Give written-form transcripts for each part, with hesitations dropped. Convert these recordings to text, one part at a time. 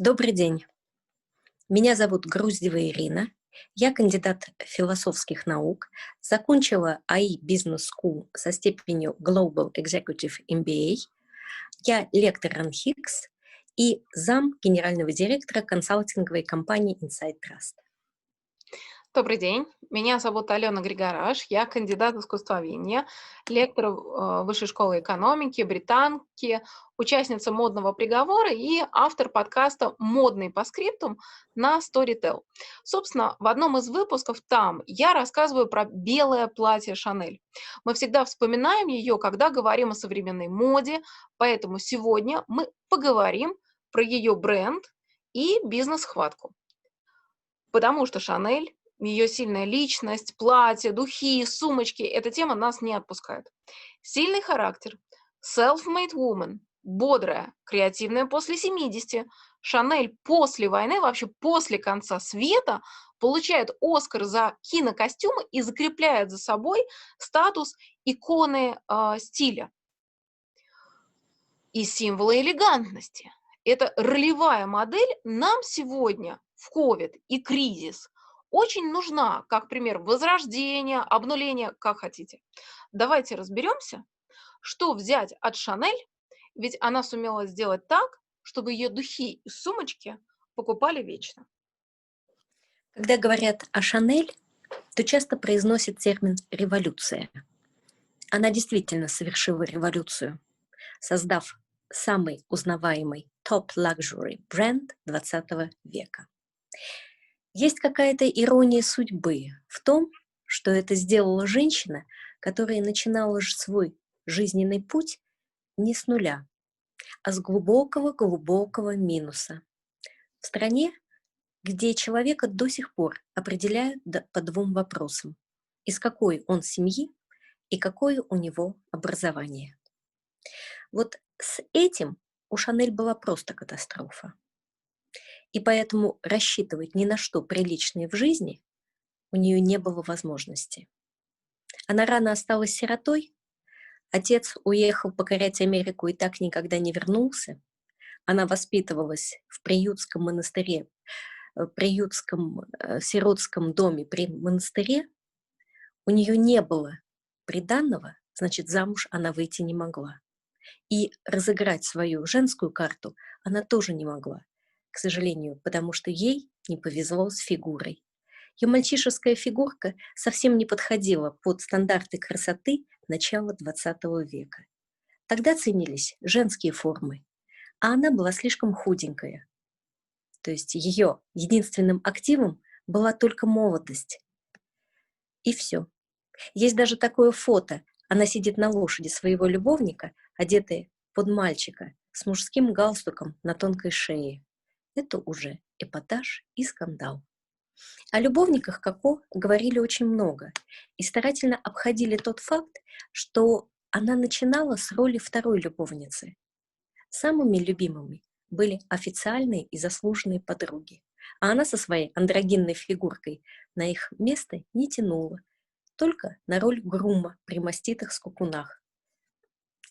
Добрый день. Меня зовут Груздева Ирина. Я кандидат философских наук, закончила АИ Business School со степенью Global Executive MBA. Я лектор РАНХИКС и зам генерального директора консалтинговой компании Insight Trust. Добрый день, меня зовут Алена Григораш, я кандидат искусствоведения, лектор Высшей школы экономики, британки, участница модного приговора и автор подкаста «Модный по скриптум» на Storytel. Собственно, в одном из выпусков там я рассказываю про белое платье Шанель. Мы всегда вспоминаем ее, когда говорим о современной моде, поэтому сегодня мы поговорим про ее бренд и бизнес-хватку. Потому что Шанель, ее сильная личность, платье, духи, сумочки, эта тема нас не отпускает. Сильный характер, self-made woman, бодрая, креативная после 70. Шанель после войны, вообще после конца света, получает Оскар за кинокостюмы и закрепляет за собой статус иконы стиля и символа элегантности. Эта ролевая модель нам сегодня в ковид и кризис очень нужна, как пример возрождения, обнуления, как хотите. Давайте разберемся, что взять от Шанель, ведь она сумела сделать так, чтобы ее духи и сумочки покупали вечно. Когда говорят о Шанель, то часто произносят термин «революция». Она действительно совершила революцию, создав самый узнаваемый топ-лакжери бренд 20 века. Есть какая-то ирония судьбы в том, что это сделала женщина, которая начинала свой жизненный путь не с нуля, а с глубокого-глубокого минуса. В стране, где человека до сих пор определяют по двум вопросам: из какой он семьи и какое у него образование. Вот с этим у Шанель была просто катастрофа. И поэтому рассчитывать ни на что приличное в жизни у нее не было возможности. Она рано осталась сиротой, отец уехал покорять Америку и так никогда не вернулся. Она воспитывалась в приютском монастыре, приютском сиротском доме при монастыре. У нее не было приданого, значит, замуж она выйти не могла. И разыграть свою женскую карту она тоже не могла, к сожалению, потому что ей не повезло с фигурой. Ее мальчишеская фигурка совсем не подходила под стандарты красоты начала 20 века. Тогда ценились женские формы, а она была слишком худенькая. То есть ее единственным активом была только молодость. И все. Есть даже такое фото. Она сидит на лошади своего любовника, одетая под мальчика, с мужским галстуком на тонкой шее. Это уже эпатаж и скандал. О любовниках Коко говорили очень много и старательно обходили тот факт, что она начинала с роли второй любовницы. Самыми любимыми были официальные и заслуженные подруги, а она со своей андрогинной фигуркой на их место не тянула, только на роль грума при маститых скакунах.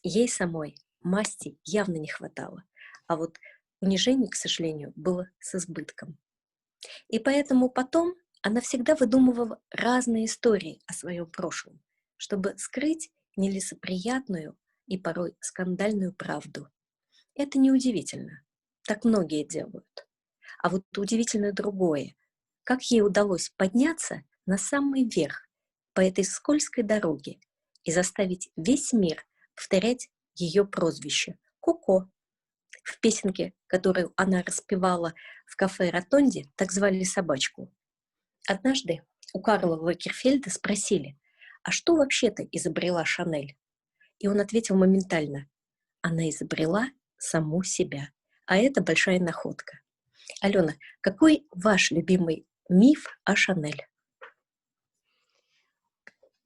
Ей самой масти явно не хватало, а вот унижений, к сожалению, было с избытком. И поэтому потом она всегда выдумывала разные истории о своем прошлом, чтобы скрыть нелицеприятную и порой скандальную правду. Это неудивительно. Так многие делают. А вот удивительно другое. Как ей удалось подняться на самый верх по этой скользкой дороге и заставить весь мир повторять ее прозвище Коко. В песенке, которую она распевала в кафе «Ротонде», так звали собачку. Однажды у Карла Лагерфельда спросили, а что вообще-то изобрела Шанель? И он ответил моментально: она изобрела саму себя. А это большая находка. Алена, какой ваш любимый миф о Шанель?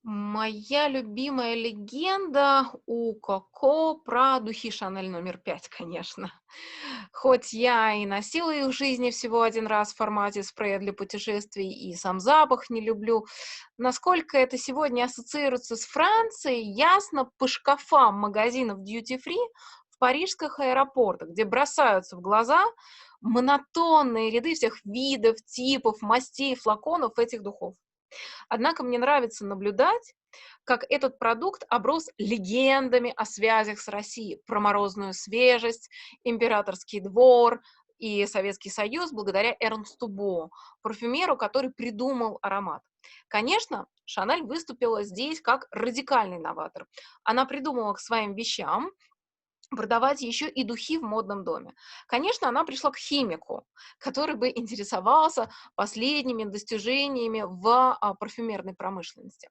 Моя любимая легенда у Коко про духи Шанель номер 5, конечно. Хоть я и носила их в жизни всего один раз в формате спрея для путешествий, и сам запах не люблю, насколько это сегодня ассоциируется с Францией, ясно по шкафам магазинов duty-free в парижских аэропортах, где бросаются в глаза монотонные ряды всех видов, типов, мастей, флаконов этих духов. Однако мне нравится наблюдать, как этот продукт оброс легендами о связях с Россией, про морозную свежесть, императорский двор и Советский Союз благодаря Эрнсту Бо, парфюмеру, который придумал аромат. Конечно, Шанель выступила здесь как радикальный новатор. Она придумала к своим вещам продавать еще и духи в модном доме. Конечно, она пришла к химику, который бы интересовался последними достижениями в парфюмерной промышленности.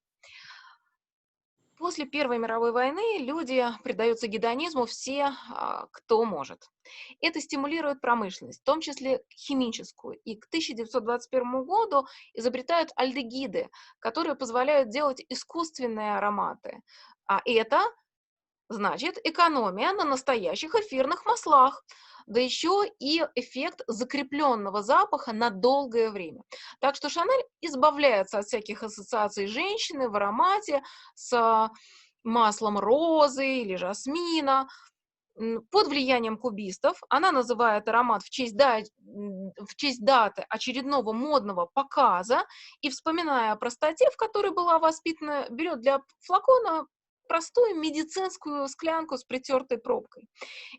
После Первой мировой войны люди предаются гедонизму все, кто может. Это стимулирует промышленность, в том числе химическую. И к 1921 году изобретают альдегиды, которые позволяют делать искусственные ароматы. А это значит, экономия на настоящих эфирных маслах, да еще и эффект закрепленного запаха на долгое время. Так что Шанель избавляется от всяких ассоциаций женщины в аромате с маслом розы или жасмина. Под влиянием кубистов она называет аромат в честь даты очередного модного показа и, вспоминая о простоте, в которой была воспитана, берет для флакона простую медицинскую склянку с притертой пробкой.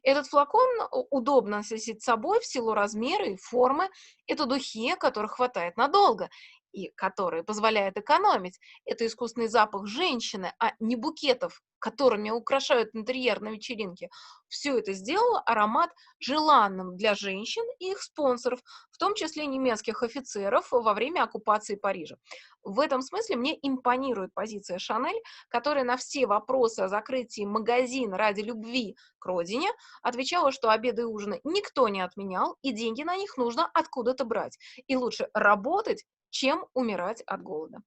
Этот флакон удобно носить с собой в силу размера и формы. Это духи, которых хватает надолго и которые позволяют экономить. Это искусственный запах женщины, а не букетов, которыми украшают интерьер на вечеринке. Все это сделало аромат желанным для женщин и их спонсоров, в том числе немецких офицеров во время оккупации Парижа. В этом смысле мне импонирует позиция Шанель, которая на все вопросы о закрытии магазина ради любви к родине отвечала, что обеды и ужины никто не отменял, и деньги на них нужно откуда-то брать. И лучше работать, чем умирать от голода.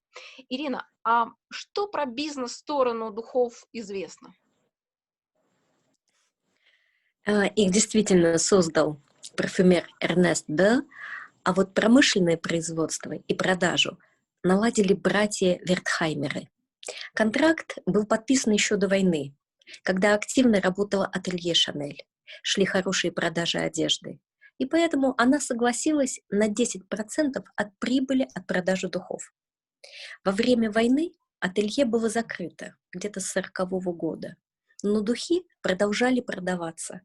Ирина, а что про бизнес-сторону духов известно? Их действительно создал парфюмер Эрнест Б, а вот промышленное производство и продажу наладили братья Вертхаймеры. Контракт был подписан еще до войны, когда активно работала ателье Шанель, шли хорошие продажи одежды, и поэтому она согласилась на 10% от прибыли от продажи духов. Во время войны ателье было закрыто где-то с 1940 года, но духи продолжали продаваться.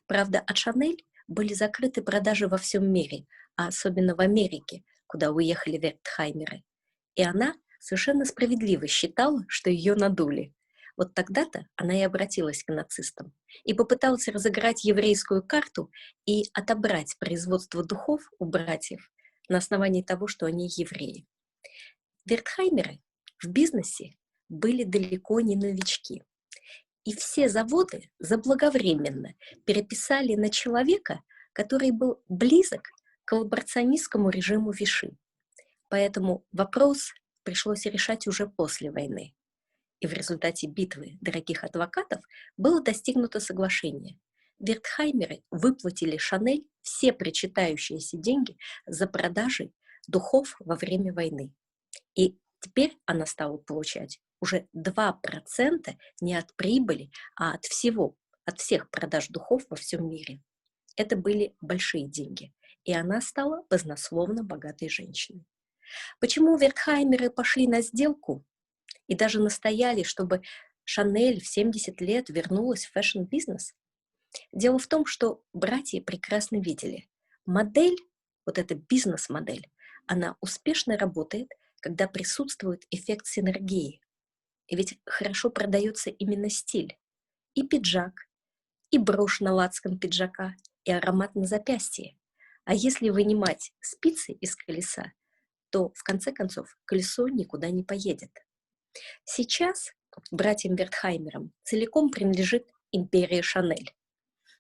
Правда, от Шанель были закрыты продажи во всем мире, а особенно в Америке, куда уехали Вертхаймеры. И она совершенно справедливо считала, что ее надули. Вот тогда-то она и обратилась к нацистам и попыталась разыграть еврейскую карту и отобрать производство духов у братьев на основании того, что они евреи. Вертхаймеры в бизнесе были далеко не новички. И все заводы заблаговременно переписали на человека, который был близок к коллаборационистскому режиму Виши. Поэтому вопрос пришлось решать уже после войны. И в результате битвы дорогих адвокатов было достигнуто соглашение. Вертхаймеры выплатили Шанель все причитающиеся деньги за продажи духов во время войны. И теперь она стала получать уже 2% не от прибыли, а от всех продаж духов во всем мире. Это были большие деньги, и она стала баснословно богатой женщиной. Почему Вертхаймеры пошли на сделку и даже настояли, чтобы Шанель в 70 лет вернулась в фэшн-бизнес? Дело в том, что братья прекрасно видели. Модель, вот эта бизнес-модель, она успешно работает, когда присутствует эффект синергии. И ведь хорошо продается именно стиль. И пиджак, и брошь на лацкан пиджака, и аромат на запястье. А если вынимать спицы из колеса, то, в конце концов, колесо никуда не поедет. Сейчас братьям Вертхаймерам целиком принадлежит империя Шанель.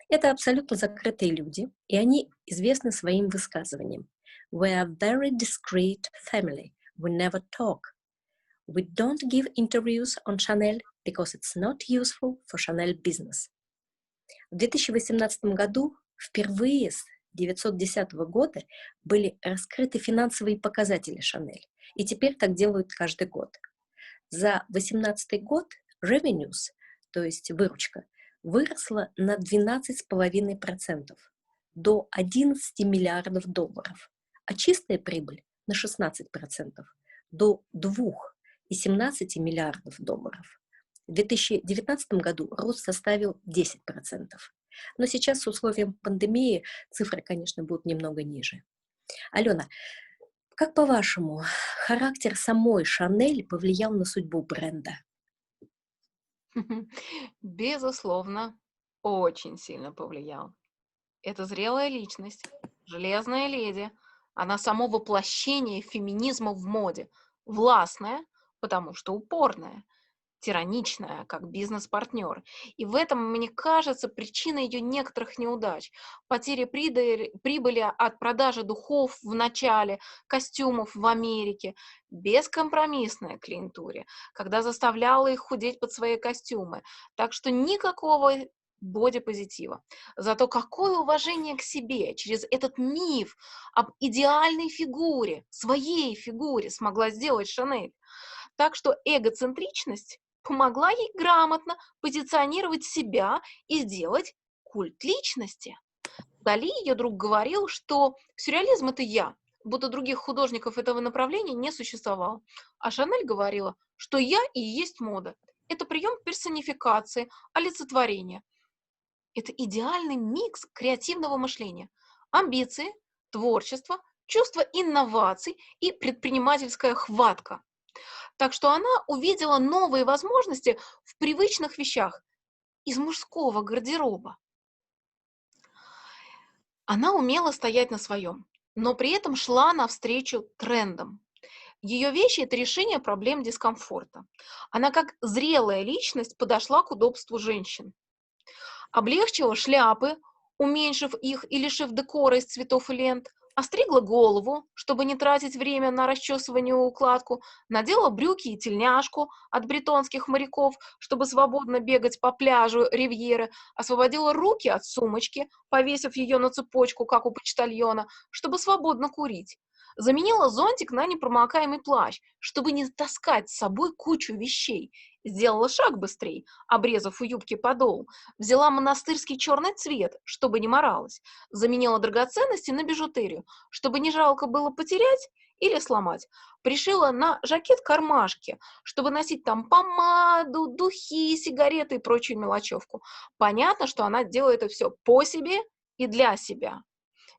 Это абсолютно закрытые люди, и они известны своим высказыванием. We are very discreet family. We never talk. We don't give interviews on Chanel because it's not useful for Chanel business. В 2018 году впервые с 1910 года были раскрыты финансовые показатели Chanel, и теперь так делают каждый год. За 2018 год revenues, то есть выручка, выросла на 12,5% до 11 миллиардов долларов, а чистая прибыль на 16% до 2,17 миллиардов долларов. В 2019 году рост составил 10%. Но сейчас с условием пандемии цифры, конечно, будут немного ниже. Алена, как по-вашему, характер самой Шанель повлиял на судьбу бренда? Безусловно, очень сильно повлиял. Это зрелая личность, железная леди. Она само воплощение феминизма в моде. Властная, потому что упорная, тираничная, как бизнес-партнер. И в этом, мне кажется, причина ее некоторых неудач. Потери прибыли от продажи духов в начале, костюмов в Америке, бескомпромиссная клиентуре, когда заставляла их худеть под свои костюмы. Так что никакого бодипозитива. Зато какое уважение к себе через этот миф об идеальной фигуре, своей фигуре смогла сделать Шанель. Так что эгоцентричность помогла ей грамотно позиционировать себя и сделать культ личности. Дали, ее друг, говорил, что сюрреализм — это я, будто других художников этого направления не существовало. А Шанель говорила, что я и есть мода. Это прием персонификации, олицетворения. Это идеальный микс креативного мышления. Амбиции, творчество, чувство инноваций и предпринимательская хватка. Так что она увидела новые возможности в привычных вещах из мужского гардероба. Она умела стоять на своем, но при этом шла навстречу трендам. Ее вещи — это решение проблем дискомфорта. Она как зрелая личность подошла к удобству женщин. Облегчила шляпы, уменьшив их и лишив декора из цветов и лент, остригла голову, чтобы не тратить время на расчесывание и укладку, надела брюки и тельняшку от бретонских моряков, чтобы свободно бегать по пляжу Ривьеры, освободила руки от сумочки, повесив ее на цепочку, как у почтальона, чтобы свободно курить. Заменила зонтик на непромокаемый плащ, чтобы не таскать с собой кучу вещей. Сделала шаг быстрей, обрезав у юбки подол. Взяла монастырский черный цвет, чтобы не моралась. Заменила драгоценности на бижутерию, чтобы не жалко было потерять или сломать. Пришила на жакет кармашки, чтобы носить там помаду, духи, сигареты и прочую мелочевку. Понятно, что она делает это все по себе и для себя.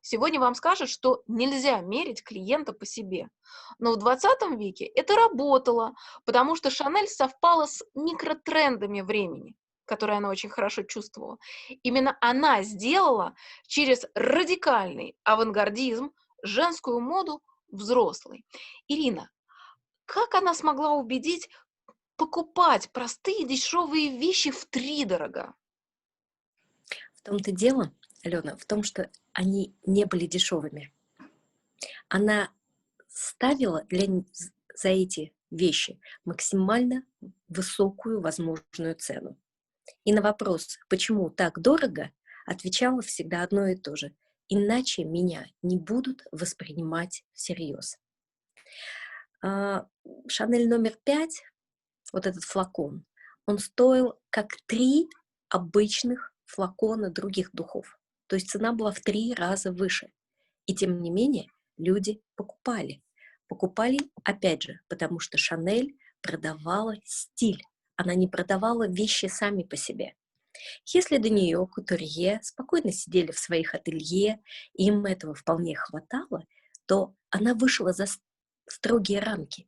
Сегодня вам скажут, что нельзя мерить клиента по себе. Но в 20 веке это работало, потому что Шанель совпала с микротрендами времени, которые она очень хорошо чувствовала. Именно она сделала через радикальный авангардизм женскую моду взрослой. Ирина, как она смогла убедить покупать простые дешевые вещи втридорога? В том-то дело, Алена, в том, что они не были дешевыми. Она ставила за эти вещи максимально высокую возможную цену. И на вопрос, почему так дорого, отвечала всегда одно и то же: иначе меня не будут воспринимать всерьез. Шанель номер 5, вот этот флакон, он стоил как 3 обычных флакона других духов. То есть цена была в 3 раза выше. И тем не менее люди покупали. Покупали, опять же, потому что Шанель продавала стиль. Она не продавала вещи сами по себе. Если до нее кутюрье спокойно сидели в своих ателье, и им этого вполне хватало, то она вышла за строгие рамки,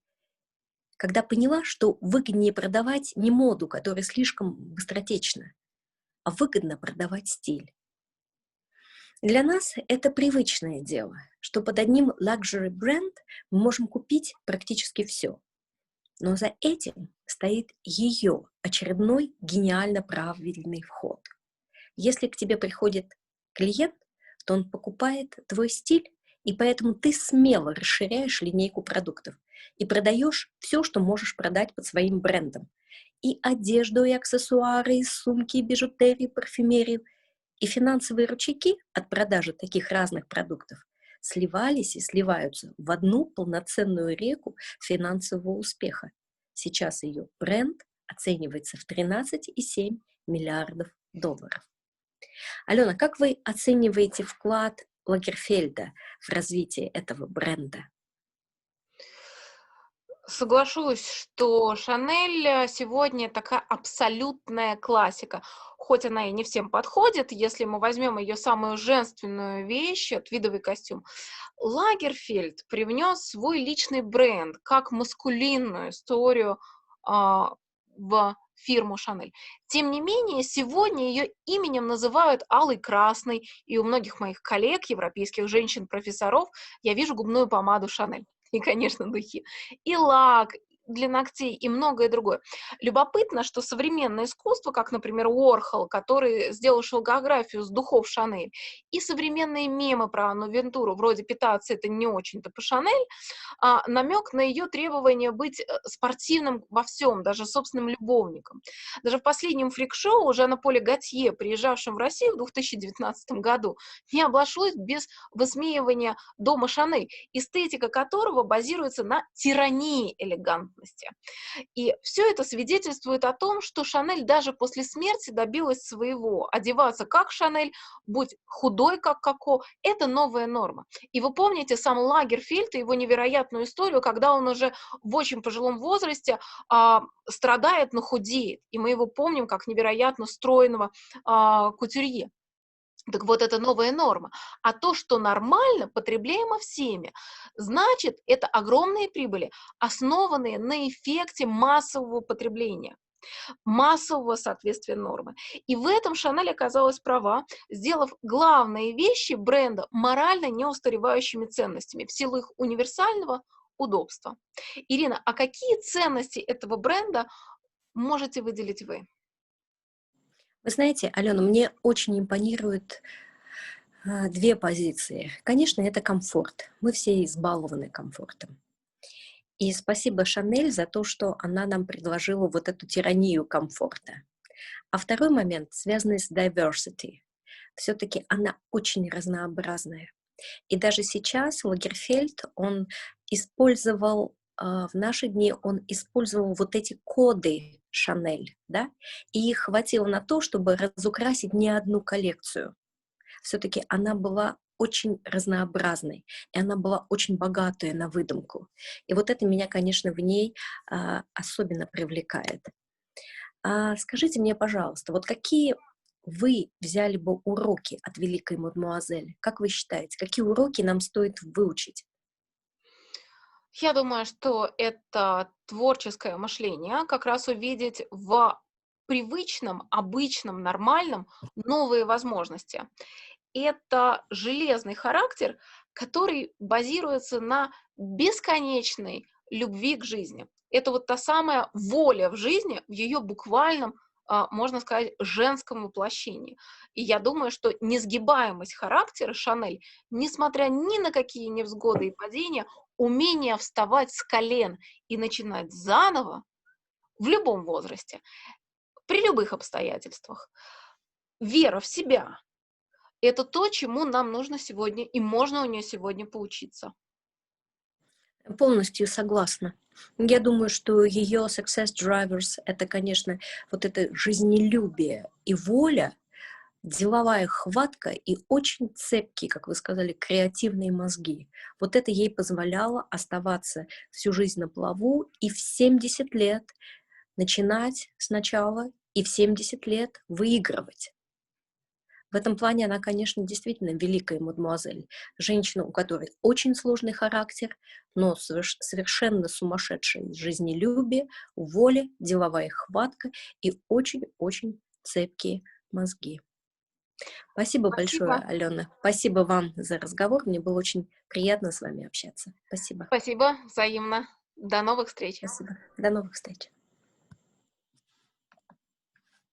когда поняла, что выгоднее продавать не моду, которая слишком быстротечна, а выгодно продавать стиль. Для нас это привычное дело, что под одним luxury бренд мы можем купить практически все. Но за этим стоит ее очередной гениально правильный вход. Если к тебе приходит клиент, то он покупает твой стиль, и поэтому ты смело расширяешь линейку продуктов и продаешь все, что можешь продать под своим брендом. И одежду, и аксессуары, и сумки, и бижутерию, и парфюмерию. И финансовые ручейки от продажи таких разных продуктов сливались и сливаются в одну полноценную реку финансового успеха. Сейчас ее бренд оценивается в 13,7 миллиардов долларов. Алена, как вы оцениваете вклад Лагерфельда в развитие этого бренда? Соглашусь, что Шанель сегодня такая абсолютная классика. Хоть она и не всем подходит, если мы возьмем ее самую женственную вещь, твидовый костюм, Лагерфельд привнес свой личный бренд, как маскулинную историю в фирму Шанель. Тем не менее, сегодня ее именем называют Алой Красной, и у многих моих коллег, европейских женщин-профессоров, я вижу губную помаду Шанель. И, конечно, духи, и лак для ногтей, и многое другое. Любопытно, что современное искусство, как, например, Уорхол, который сделал шелкографию с духов Шанель, и современные мемы про Анну Вентуру, вроде «питаться это не очень-то по Шанель», намек на ее требование быть спортивным во всем, даже собственным любовником. Даже в последнем фрик-шоу Жана Поля Готье, приезжавшем в Россию в 2019 году, не обошлось без высмеивания дома Шанель, эстетика которого базируется на тирании элегантности. И все это свидетельствует о том, что Шанель даже после смерти добилась своего. Одеваться как Шанель, будь худой как Коко, это новая норма. И вы помните сам Лагерфельд и его невероятную историю, когда он уже в очень пожилом возрасте страдает, но худеет. И мы его помним как невероятно стройного кутюрье. Так вот, это новая норма. А то, что нормально, потребляемо всеми, значит, это огромные прибыли, основанные на эффекте массового потребления, массового соответствия нормы. И в этом Шанель оказалась права, сделав главные вещи бренда морально неустаревающими ценностями в силу их универсального удобства. Ирина, а какие ценности этого бренда можете выделить вы? Вы знаете, Алена, мне очень импонирует две позиции. Конечно, это комфорт. Мы все избалованы комфортом. И спасибо Шанель за то, что она нам предложила вот эту тиранию комфорта. А второй момент, связанный с diversity. Все-таки она очень разнообразная. И даже сейчас Лагерфельд, он использовал, в наши дни он использовал вот эти коды Шанель, да, и их хватило на то, чтобы разукрасить не одну коллекцию. Все-таки она была очень разнообразной, и она была очень богатая на выдумку. И вот это меня, конечно, в ней особенно привлекает. Скажите мне, пожалуйста, вот какие вы взяли бы уроки от великой мадемуазель? Как вы считаете, какие уроки нам стоит выучить? Я думаю, что это творческое мышление, как раз увидеть в привычном, обычном, нормальном новые возможности. Это железный характер, который базируется на бесконечной любви к жизни. Это вот та самая воля в жизни в ее буквальном, можно сказать, женском воплощении. И я думаю, что несгибаемость характера Шанель, несмотря ни на какие невзгоды и падения, умение вставать с колен и начинать заново в любом возрасте, при любых обстоятельствах, вера в себя, это то, чему нам нужно сегодня, и можно у нее сегодня поучиться. Полностью согласна. Я думаю, что ее success drivers — это, конечно, вот это жизнелюбие и воля, деловая хватка и очень цепкие, как вы сказали, креативные мозги. Вот это ей позволяло оставаться всю жизнь на плаву и в 70 лет начинать сначала и в 70 лет выигрывать. В этом плане она, конечно, действительно великая мадемуазель. Женщина, у которой очень сложный характер, но совершенно сумасшедшее жизнелюбие, воля, деловая хватка и очень-очень цепкие мозги. Спасибо большое, Спасибо. Алена. Спасибо вам за разговор. Мне было очень приятно с вами общаться. Спасибо. Спасибо, взаимно. До новых встреч. Спасибо. До новых встреч.